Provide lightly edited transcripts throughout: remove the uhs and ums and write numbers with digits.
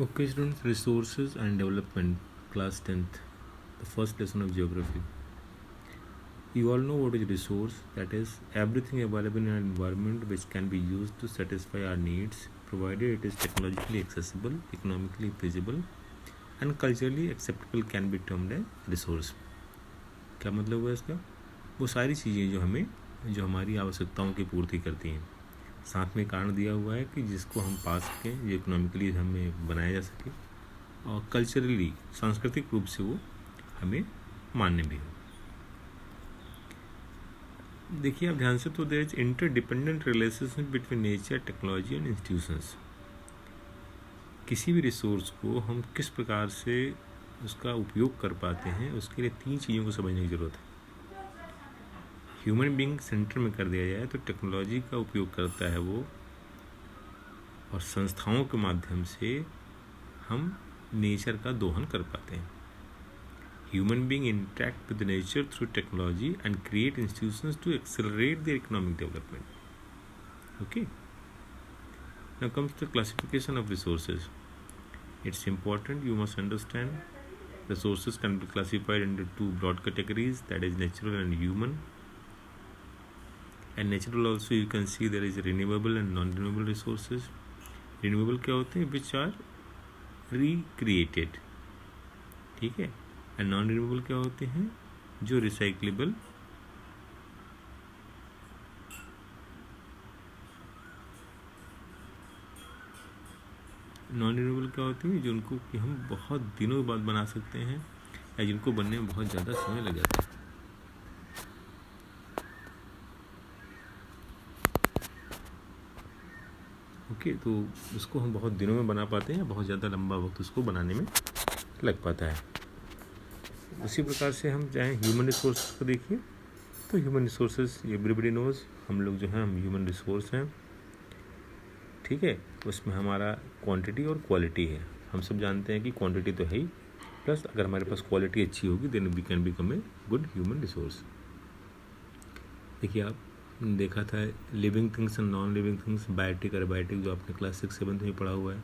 Okay, students, resources and development, class 10th, the first lesson of geography. You all know what is resource, that is everything available in an environment which can be used to satisfy our needs, provided it is technologically accessible, economically feasible and culturally acceptable can be termed as resource. क्या मतलब हुआ इसका? वो सारी चीज़ें जो हमारी आवश्यकताओं की पूर्ति करती हैं, साथ में कारण दिया हुआ है कि जिसको हम पा सकें, जो इकोनॉमिकली हमें बनाया जा सके और कल्चरली सांस्कृतिक रूप से वो हमें मान्य भी हो. देखिए आप ध्यान से, तो there is interdependent relationship between nature, technology and institutions. किसी भी रिसोर्स को हम किस प्रकार से उसका उपयोग कर पाते हैं, उसके लिए 3 चीज़ों को समझने की ज़रूरत है. ह्यूमन बीइंग सेंटर में कर दिया जाए तो टेक्नोलॉजी का उपयोग करता है वो, और संस्थाओं के माध्यम से हम नेचर का दोहन कर पाते हैं. Human beings interact with nature through technology and create institutions to accelerate their economic development. Okay. Now comes the classification of resources. It's important you must understand resources can be classified into 2 broad categories, that is natural and human. And natural also you can see there is renewable and non-renewable resources. Renewable क्या होते हैं? Which are recreated. ठीक है. And non renewable क्या होते हैं? जो recyclable non renewable क्या होती है? जो उनको कि हम बहुत दिनों बाद बना सकते हैं या जिनको बनने में बहुत ज़्यादा समय लग जाता है. ओके, तो उसको हम बहुत दिनों में बना पाते हैं, बहुत ज़्यादा लंबा वक्त उसको बनाने में लग पाता है. उसी प्रकार से हम चाहें ह्यूमन रिसोर्स को देखिए, तो ह्यूमन रिसोर्सेज एवरीबडी नोज, हम लोग जो हैं हम ह्यूमन रिसोर्स हैं. ठीक है, उसमें हमारा क्वांटिटी और क्वालिटी है. हम सब जानते हैं कि क्वांटिटी तो है ही, प्लस अगर हमारे पास क्वालिटी अच्छी होगी then we can become a good human resource. देखिए आप देखा था living things and non living things, biotic और एबायोटिक, जो आपने क्लास 6-7 में पढ़ा हुआ है.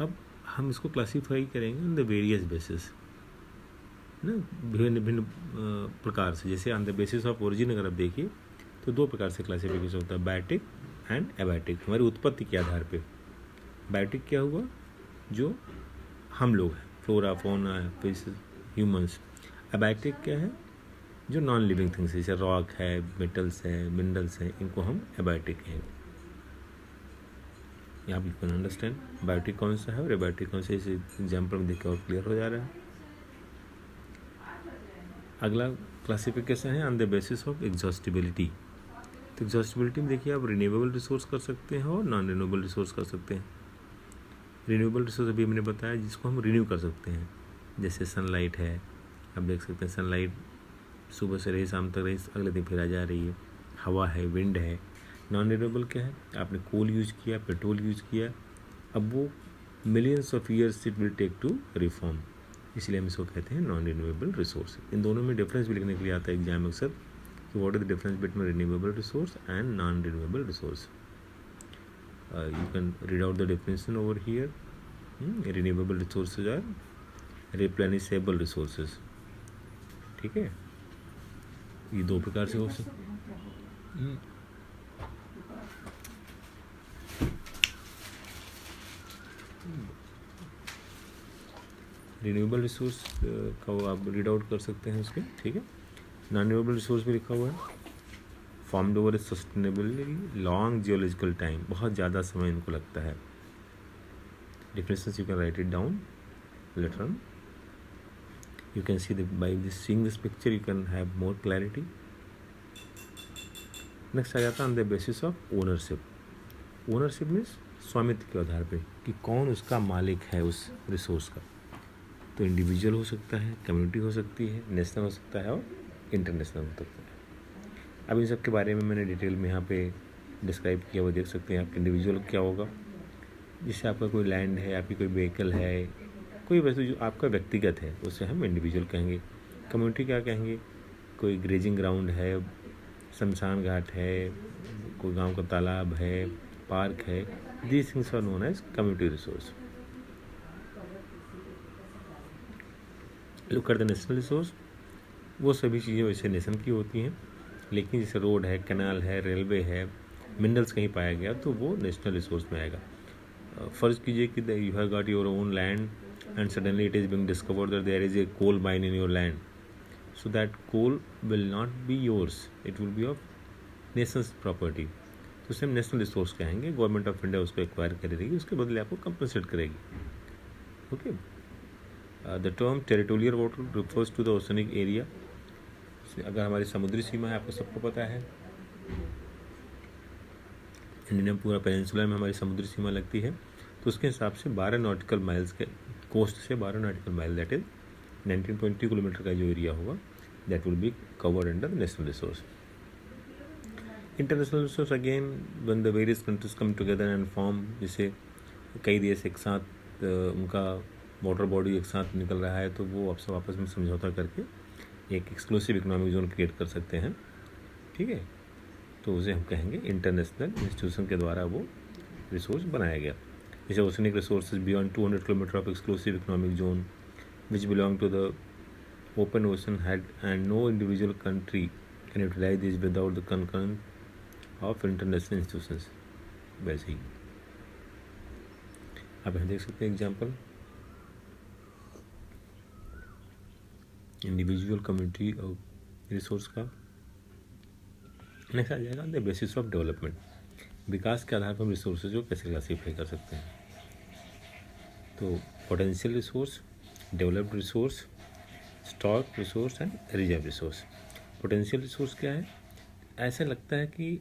अब हम इसको क्लासीफाई करेंगे ऑन द वेरियस बेसिस ना, भिन्न भिन्न प्रकार से. जैसे on the basis of origin अगर आप देखिए तो 2 प्रकार से क्लासिफिकेशन होता है, बायोटिक एंड एबायोटिक. हमारी उत्पत्ति के आधार पे बायोटिक क्या हुआ? जो हम लोग हैं, flora, fauna, fish, humans. Abiotic क्या है? जो नॉन लिविंग थिंग्स जैसे रॉक है, मेटल्स है, मिनरल्स हैं, इनको हम एबायोटिक कहेंगे. यहाँ यू कैन अंडरस्टैंड बायोटिक कौन सा है और एबायोटिक कौन सा. इस एग्जाम्पल में देखकर और क्लियर हो जा रहा है. अगला क्लासिफिकेशन है on the basis of exhaustibility. तो एग्जॉस्टिबिलिटी में देखिए आप रिन्यूएबल रिसोर्स कर सकते हैं और नॉन रिन्यूएबल रिसोर्स कर सकते हैं. रिन्यूएबल रिसोर्स अभी हमने बताया जिसको हम रिन्यू कर सकते हैं, जैसे सनलाइट है. आप देख सकते हैं सनलाइट सुबह से रही, शाम तक रही, अगले दिन फिर आ जा रही है. हवा है, विंड है. नॉन रिन्यूएबल क्या है? आपने कोल यूज किया, पेट्रोल यूज किया, अब वो millions of years it will take to reform, इसलिए हम इसको कहते हैं नॉन रिन्यूएबल रिसोर्स. इन दोनों में डिफरेंस भी लिखने के लिए आता है एग्जाम अक्सर कि what is the difference between renewable resource and non renewable resource. You can read out the definition over here. Renewable resources are replenishable resources. ठीक है, ये 2 प्रकार से हो सकते. रिन्यूएबल रिसोर्स का वो आप रीड आउट कर सकते हैं उसके. ठीक है, नॉन रिन्यूएबल रिसोर्स भी लिखा हुआ है, फॉर्म्ड ओवर ए सस्टेनेबली लॉन्ग जियोलॉजिकल टाइम, बहुत ज़्यादा समय इनको लगता है. Differences you can write it down later on. You can see that by this seeing this picture you can have more clarity. Next आ जाता है on the basis of ownership. Ownership means स्वामित्व के आधार पे कि कौन उसका मालिक है उस रिसोर्स का. तो इंडिविजुअल हो सकता है, कम्युनिटी हो सकती है, नेशनल हो सकता है और इंटरनेशनल हो सकता है. अब इन सब के बारे में मैंने डिटेल में यहाँ पे डिस्क्राइब किया हुआ देख सकते हैं आप. इंडिविजुअल क्या होगा? जिससे आपका कोई लैंड है, आपकी कोई व्हीकल है, कोई वस्तु जो आपका व्यक्तिगत है, उसे हम इंडिविजुअल कहेंगे. कम्युनिटी क्या कहेंगे? कोई ग्रेजिंग ग्राउंड है, शमशान घाट है, कोई गांव का तालाब है, पार्क है, These things are known as community resource. Look at the national resource. वो सभी चीज़ें वैसे नेशन की होती हैं, लेकिन जैसे रोड है, कैनाल है, रेलवे है, मिनरल्स कहीं पाया गया तो वो नेशनल रिसोर्स में आएगा. फ़र्ज़ कीजिए कि you have got your own land and suddenly it is being discovered that there is a coal mine in your land, so that coal will not be yours, it will be of nation's property. तो उसे हम national resource कहेंगे. Government of India उसको acquire करेगी, उसके बदले आपको compensate करेगी. Okay. The term territorial water refers to the oceanic area. अगर हमारी समुद्री सीमा है, आपको सबको पता है, इंडिया में पूरा पेनिनसुला में हमारी समुद्री सीमा लगती है, तो उसके हिसाब से 12 नॉटिकल माइल्स के कोस्ट से 12 nautical mile, that is 19.2 kilometre का जो एरिया होगा, that will be covered under the national resource. International resource again when the various countries come together and form, जैसे कई देश एक साथ उनका वाटर बॉडी एक साथ निकल रहा है, तो वो आपस में समझौता करके एक एक्सक्लूसिव इकोनॉमिक जोन क्रिएट कर सकते हैं. ठीक है, तो उसे हम कहेंगे इंटरनेशनल इंस्टीट्यूशन के द्वारा वो रिसोर्स बनाया गया. जैसे oceanic resources beyond 200 kilometre of exclusive economic zone which belong to the open ocean had and no individual country can utilise this without the concurrence of international institutions. वैसे ही आप यहाँ देख सकते हैं एग्जाम्पल, इंडिविजुअल कम्युनिटी और resource का. Next आ जाएगा द बेसिस ऑफ डेवलपमेंट. विकास के आधार पर हम रिसोर्सेज को कैसे क्लासीफाई कर सकते हैं. तो potential resource, developed resource, stock resource and reserve resource. Potential resource क्या है? ऐसा लगता है कि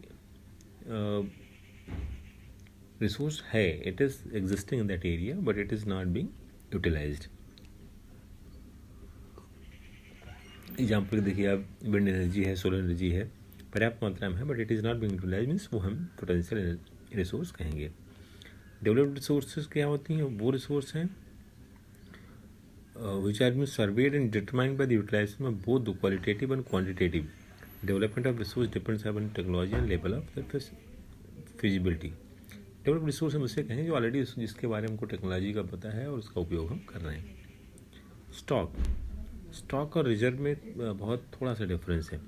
रिसोर्स है, it is existing in that area but it is not being utilised. Example देखिए आप, विंड एनर्जी है, सोलर एनर्जी है, पर्याप्त मात्रा में है but it is not being utilised, means वो हम पोटेंशियल रिसोर्स कहेंगे. डेवलप्ड रिसोर्सेज क्या होती हैं? वो रिसोर्स हैं which are being surveyed and determined by the utilization of both the qualitative and quantitative. Development of resource depends upon technology and level of feasibility. Developed resource हम उसे कहें जो ऑलरेडी जिसके बारे में हमको टेक्नोलॉजी का पता है और उसका उपयोग हम कर रहे हैं. स्टॉक और रिजर्व में बहुत थोड़ा सा डिफरेंस है.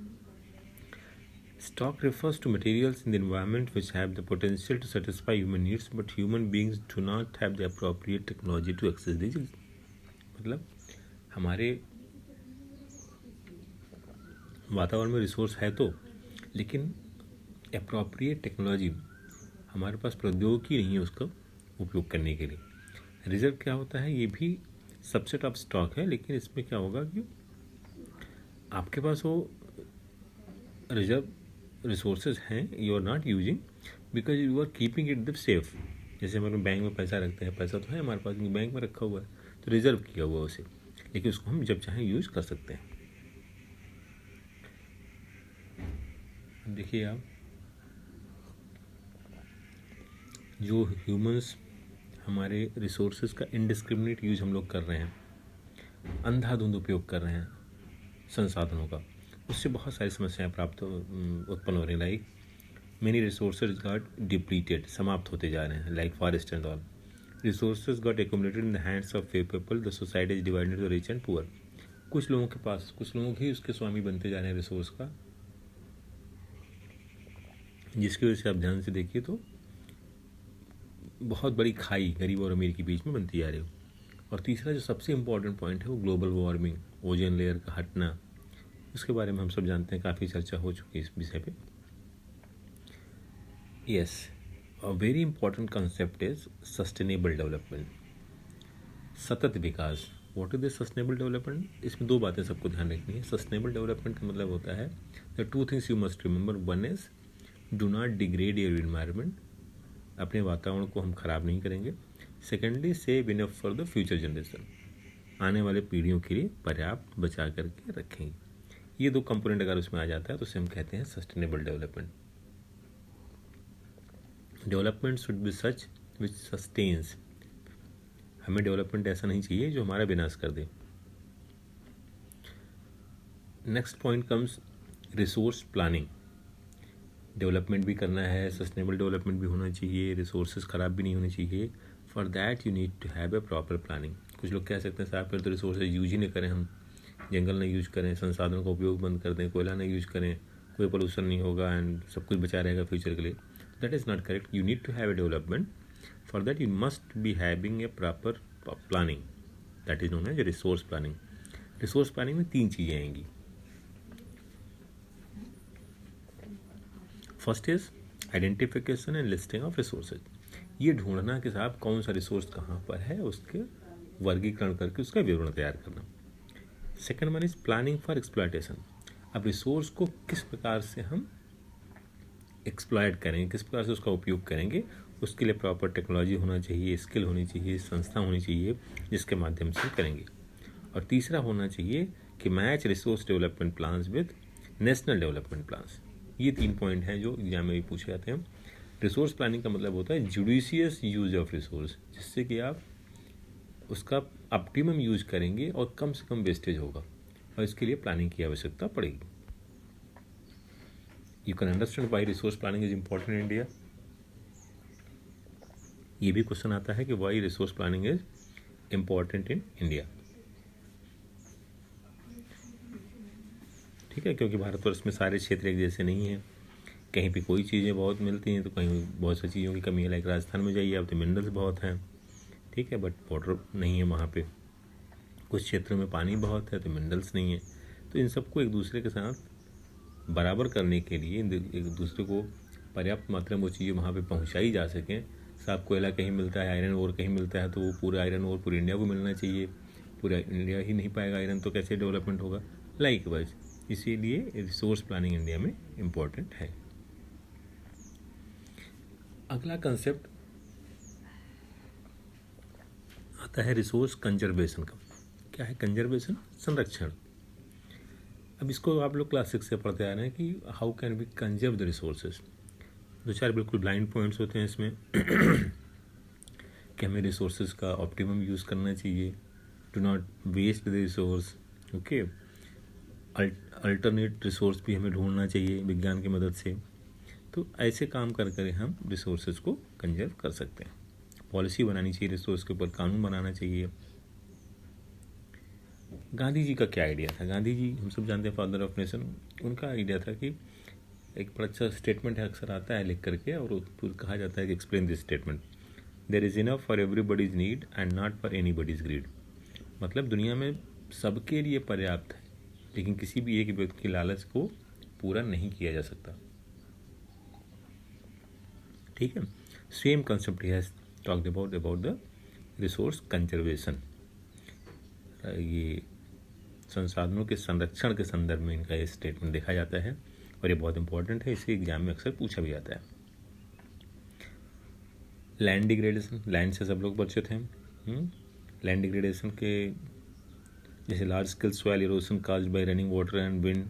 Stock refers to materials in the environment which have the potential to satisfy human needs, but human beings do not have the appropriate technology to access these. मतलब हमारे वातावरण में रिसोर्स है तो, लेकिन अप्रोप्रिएट टेक्नोलॉजी हमारे पास प्रौद्योगिकी नहीं है उसका उपयोग करने के लिए. रिजर्व क्या होता है? ये भी सबसेट ऑफ स्टॉक है, लेकिन इसमें क्या होगा कि आपके पास वो रिजर्व रिसोर्सेज हैं, you are not using because you are keeping it the safe. जैसे हम अपने बैंक में पैसा रखते हैं, पैसा तो है हमारे पास, बैंक में रखा हुआ है, तो रिजर्व किया हुआ उसे, लेकिन उसको हम जब चाहें यूज कर सकते हैं. देखिए आप, जो ह्यूमंस हमारे रिसोर्सेज का इनडिस्क्रिमिनेट यूज हम लोग कर रहे हैं, अंधाधुंध उपयोग कर रहे हैं संसाधनों का, उससे बहुत सारी समस्याएं उत्पन्न हो रही हैं. Like many resources got depleted, समाप्त होते जा रहे हैं, like forest and all. Resources got accumulated in the hands of few people, the society is divided into rich and poor. कुछ लोगों के पास, कुछ लोग ही उसके स्वामी बनते जा रहे हैं रिसोर्स का, जिसकी वजह से आप ध्यान से देखिए तो बहुत बड़ी खाई गरीब और अमीर के बीच में बनती जा रही हो. और तीसरा जो सबसे इम्पोर्टेंट पॉइंट है वो ग्लोबल वार्मिंग, ओजोन लेयर का हटना, उसके बारे में हम सब जानते हैं, काफ़ी चर्चा हो चुकी है इस विषय पे. Yes, a very important concept is sustainable development, सतत विकास. What is the sustainable development? इसमें दो बातें सबको ध्यान रखनी है. सस्टेनेबल डेवलपमेंट का मतलब होता है the two things you must remember. One is do not degrade your environment, अपने वातावरण को हम खराब नहीं करेंगे. Secondly save enough for the future generation, आने वाले पीढ़ियों के लिए पर्याप्त बचा करके रखेंगे. ये दो कंपोनेंट अगर उसमें आ जाता है तो उसे हम कहते हैं sustainable development. Development should be such which sustains. हमें डेवलपमेंट ऐसा नहीं चाहिए जो हमारा विनाश कर दे. Next point comes resource planning. Development भी करना है, सस्टेनेबल डेवलपमेंट भी होना चाहिए, रिसोर्सेज ख़राब भी नहीं होने चाहिए। For that you need to have a proper planning. कुछ लोग कह सकते हैं साहब फिर तो रिसोर्सेज यूज ही नहीं करें, हम जंगल नहीं यूज करें, संसाधनों का उपयोग बंद कर दें, कोयला नहीं यूज करें, कोई पोल्यूशन नहीं होगा एंड सब कुछ बचा रहेगा फ्यूचर के लिए। That is not correct. You need to have a development, for that you must be having a proper planning, that is known as resource planning. Resource planning में 3 चीज़ें आएंगी। First is identification and listing of resources. ये ढूंढना कि साहब कौन सा resource कहाँ पर है, उसके वर्गीकरण करके उसका विवरण तैयार करना। Second one is planning for exploitation. अब रिसोर्स को किस प्रकार से हम एक्सप्लॉयट करेंगे, किस प्रकार से उसका उपयोग करेंगे, उसके लिए प्रॉपर टेक्नोलॉजी होना चाहिए, स्किल होनी चाहिए, संस्था होनी चाहिए जिसके माध्यम से करेंगे। और तीसरा होना चाहिए कि match resource development plans with national development plans. ये 3 पॉइंट हैं जो एग्जाम में भी पूछे जाते हैं। रिसोर्स प्लानिंग का मतलब होता है जुडिशियस यूज ऑफ रिसोर्स, जिससे कि आप उसका ऑप्टिमम यूज करेंगे और कम से कम वेस्टेज होगा, और इसके लिए प्लानिंग की आवश्यकता पड़ेगी। You can understand why resource planning is important in India. ये भी क्वेश्चन आता है कि why resource planning is important in India. ठीक है, क्योंकि भारतवर्ष में सारे क्षेत्र एक जैसे नहीं हैं, कहीं पे कोई चीज़ें बहुत मिलती हैं तो कहीं बहुत सी चीज़ों की कमी है। लाइक राजस्थान में जाइए आप तो मिनरल्स बहुत हैं, ठीक है, बट वाटर नहीं है वहाँ पे। कुछ क्षेत्रों में पानी बहुत है तो मिनरल्स नहीं है। तो इन सबको एक दूसरे के साथ बराबर करने के लिए एक दूसरे को पर्याप्त मात्रा में वो चीज़ें वहाँ पे पहुँचाई जा सकें। साफ कोयला कहीं मिलता है, आयरन ओर कहीं मिलता है, तो वो पूरा आयरन ओर पूरे इंडिया को मिलना चाहिए। पूरा इंडिया ही नहीं पाएगा आयरन तो कैसे डेवलपमेंट होगा। लाइक वाइज इसीलिए रिसोर्स प्लानिंग इंडिया में इम्पॉर्टेंट है। अगला कंसेप्ट आता है रिसोर्स कंजर्वेशन का। क्या है कंजर्वेशन? संरक्षण। अब इसको आप लोग क्लास 6 से पढ़ते आ रहे हैं कि how can we conserve the resources. 2-4 बिल्कुल ब्लाइंड पॉइंट्स होते हैं इसमें कि हमें रिसोर्सेज का ऑप्टिमम यूज़ करना चाहिए, do not waste the resource. Okay, alternate resource भी हमें ढूंढना चाहिए विज्ञान की मदद से। तो ऐसे काम कर कर हम रिसोर्सेज को कंजर्व कर सकते हैं। पॉलिसी बनानी चाहिए रिसोर्स के ऊपर, कानून बनाना चाहिए। गांधी जी का क्या आइडिया था? गांधी जी हम सब जानते हैं फादर ऑफ नेशन। उनका आइडिया था कि एक बड़ा अच्छा स्टेटमेंट है, अक्सर आता है लिख करके, और कहा जाता है कि explain this statement, there is enough for everybody's need and not for anybody's greed. मतलब दुनिया में सबके लिए पर्याप्त है, लेकिन किसी भी एक व्यक्ति की लालच को पूरा नहीं किया जा सकता। ठीक है, same concept he has talked about the resource conservation. ये संसाधनों के संरक्षण के संदर्भ में इनका ये स्टेटमेंट देखा जाता है, और ये बहुत इंपॉर्टेंट है, इसे एग्जाम में अक्सर पूछा भी जाता है। लैंड डिग्रेडेशन, लैंड से सब लोग परिचित हैं। लैंड डिग्रेडेशन के जैसे large scale soil erosion caused by running water and wind,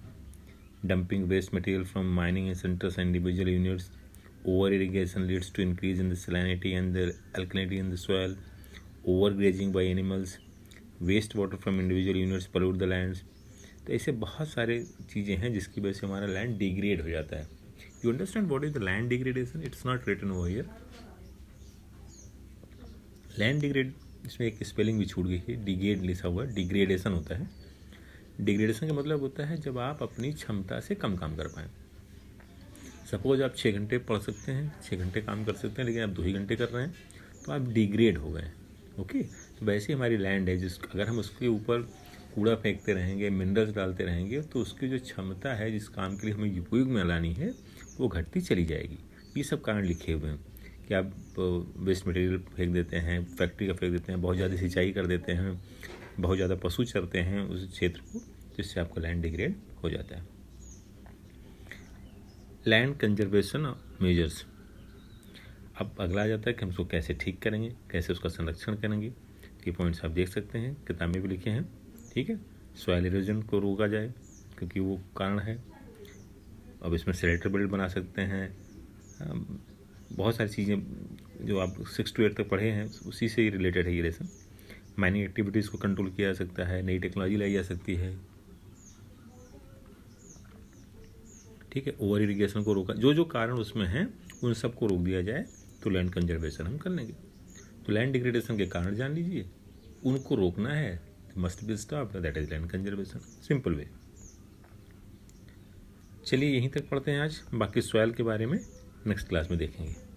dumping waste material from mining centres and individual units, over irrigation leads to increase in the salinity and the alkalinity in the soil, over grazing by animals, waste water from individual units pollute the lands. तो ऐसे बहुत सारे चीज़ें हैं जिसकी वजह से हमारा लैंड डिग्रेड हो जाता है। You understand what is the land degradation? It's not written over here. Land degrade, इसमें एक स्पेलिंग भी छूट गई है, डिग्रेड लिखा हुआ है, डिग्रेडेशन होता है। डिग्रेडेशन का मतलब होता है जब आप अपनी क्षमता से कम काम कर पाएँ। सपोज आप 6 घंटे पढ़ सकते हैं, 6 घंटे काम कर सकते हैं, लेकिन आप 2 ही घंटे कर रहे हैं, तो आप डिग्रेड हो गए। ओके, तो वैसे हमारी लैंड है अगर हम उसके ऊपर कूड़ा फेंकते रहेंगे, मिनरल्स डालते रहेंगे, तो उसकी जो क्षमता है जिस काम के लिए हमें उपयोग में लानी है वो घटती चली जाएगी। ये सब कारण लिखे हुए हैं कि आप वेस्ट मटेरियल फेंक देते हैं, फैक्ट्री का फेंक देते हैं, बहुत ज़्यादा सिंचाई कर देते हैं, बहुत ज़्यादा पशु चरते हैं उस क्षेत्र को, जिससे आपका लैंड डिग्रेड हो जाता है। Land conservation measures. अब अगला आ जाता है कि हम उसको कैसे ठीक करेंगे, कैसे उसका संरक्षण करेंगे। ये पॉइंट्स आप देख सकते हैं, किताब में भी लिखे हैं। ठीक है, सॉइल इरोजन को रोका जाए क्योंकि वो कारण है। अब इसमें शेल्टर बेल्ट बना सकते हैं, बहुत सारी चीज़ें जो आप 6 to 8 तक पढ़े हैं उसी से ही रिलेटेड है ये लेसन। माइनिंग एक्टिविटीज़ को कंट्रोल किया जा सकता है, नई टेक्नोलॉजी लाई जा सकती है। ठीक है, ओवर इरिगेशन को रोका, जो जो कारण उसमें हैं उन सबको रोक दिया जाए तो लैंड कंजर्वेशन हम कर लेंगे। तो लैंड डिग्रेडेशन के कारण जान लीजिए, उनको रोकना है, must be stopped, that is land conservation, simple way. चलिए यहीं तक पढ़ते हैं आज, बाकी सॉइल के बारे में नेक्स्ट क्लास में देखेंगे।